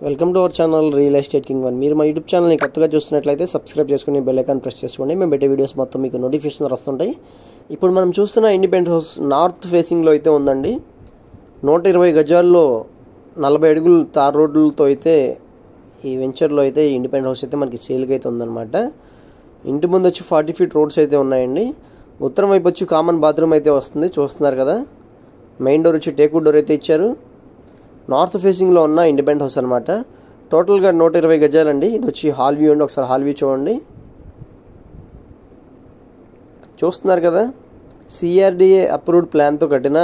Welcome to our channel real estate king one. మీరు మా YouTube ఛానల్ని కొత్తగా చూస్తున్నట్లయితే సబ్స్క్రైబ్ చేసుకుని బెల్ ఐకాన్ ప్రెస్ చేసుకోండి. మేము పెట్టే వీడియోస్ మొత్తం మీకు నోటిఫికేషన్ వస్తుంటాయి. ఇప్పుడు మనం చూస్తున్న ఇండిపెండెంట్ హౌస్ నార్త్ ఫేసింగ్లో అయితే ఉందండి. 120 గజాల్లో 40 అడుగులు తార్ రోడ్లతో అయితే ఈ వెంచర్లో అయితే ఇండిపెండెంట్ హౌస్ అయితే మనకి సేల్కి అయితే ఉందన్నమాట. ఇంటి ముందు వచ్చి 40 ఫీట్ రోడ్స్ అయితే ఉన్నాయండి. ఉత్తరం వైపు వచ్చి కామన్ బాత్రూమ్ అయితే వస్తుంది, చూస్తున్నారు కదా. మెయిన్ డోర్ వచ్చి టేక్వుడ్ డోర్ అయితే ఇచ్చారు. నార్త్ ఫేసింగ్లో ఉన్న ఇండిపెండెంట్ హౌస్ అనమాట. టోటల్గా 120 గజాలండి. ఇది వచ్చి హాల్ వ్యూ అండి. ఒకసారి హాల్ వ్యూ చూడండి. చూస్తున్నారు కదా, సిఆర్డిఏ అప్రూవ్డ్ ప్లాన్తో కట్టిన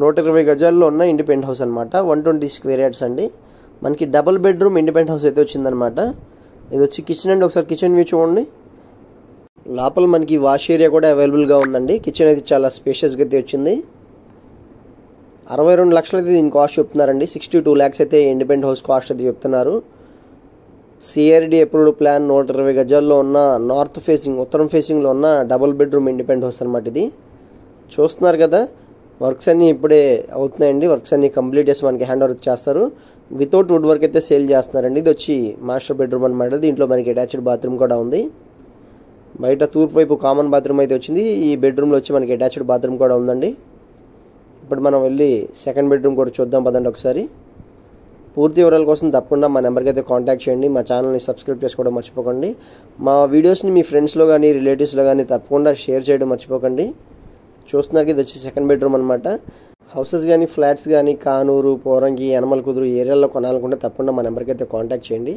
120 గజాల్లో ఉన్న ఇండిపెండెంట్ హౌస్ అనమాట. 120 స్క్వేర్ యార్డ్స్ అండి. మనకి డబుల్ బెడ్రూమ్ ఇండిపెండెంట్ హౌస్ అయితే వచ్చిందనమాట. ఇది వచ్చి కిచెన్ అండి. ఒకసారి కిచెన్ వ్యూ చూడండి. లోపల మనకి వాష్ ఏరియా కూడా అవైలబుల్గా ఉందండి. కిచెన్ అయితే చాలా స్పేషియస్గా అయితే వచ్చింది. 62 లక్షలు అయితే దీని కాస్ట్ చెప్తున్నారండి. 62 lakhs అయితే ఇండిపెండెంట్ హౌస్ కాస్ట్ అయితే చెప్తున్నారు. సిఆర్డి అప్రూవ్డ్ ప్లాన్ 120 గజాల్లో ఉన్న నార్త్ ఫేసింగ్ ఉత్తరం ఫేసింగ్లో ఉన్న డబుల్ బెడ్రూమ్ ఇండిపెండెంట్ హౌస్ అనమాట. ఇది చూస్తున్నారు కదా. వర్క్స్ అన్నీ ఇప్పుడే అవుతున్నాయండి. వర్క్స్ అన్నీ కంప్లీట్ చేసి మనకి హ్యాండ్ ఓవర్ చేస్తారు. వితౌట్ వుడ్ వర్క్ అయితే సేల్ చేస్తున్నారండి. ఇది వచ్చి మాస్టర్ బెడ్రూమ్ అనమాట. దీంట్లో మనకి అటాచ్డ్ బాత్రూమ్ కూడా ఉంది. బయట తూర్పు వైపు కామన్ బాత్రూమ్ అయితే వచ్చింది. ఈ బెడ్రూమ్లో వచ్చి మనకి అటాచ్డ్ బాత్రూమ్ కూడా ఉందండి. ఇప్పుడు మనం వెళ్ళి సెకండ్ బెడ్రూమ్ కూడా చూద్దాం పదండి ఒకసారి. పూర్తి వివరాల కోసం తప్పకుండా మా నెంబర్కి అయితే కాంటాక్ట్ చేయండి. మా ఛానల్ని సబ్స్క్రైబ్ చేసుకోవడం మర్చిపోకండి. మా వీడియోస్ని మీ ఫ్రెండ్స్లో కానీ రిలేటివ్స్లో కానీ తప్పకుండా షేర్ చేయడం మర్చిపోకండి. చూస్తున్నారు, ఇది వచ్చి సెకండ్ బెడ్రూమ్ అనమాట. హౌసెస్ కానీ ఫ్లాట్స్ కానీ కానూరు, పోరంగి, యనమల కుదురు ఏరియాలో కొనాలనుకుంటే తప్పకుండా మా నెంబర్కి అయితే కాంటాక్ట్ చేయండి.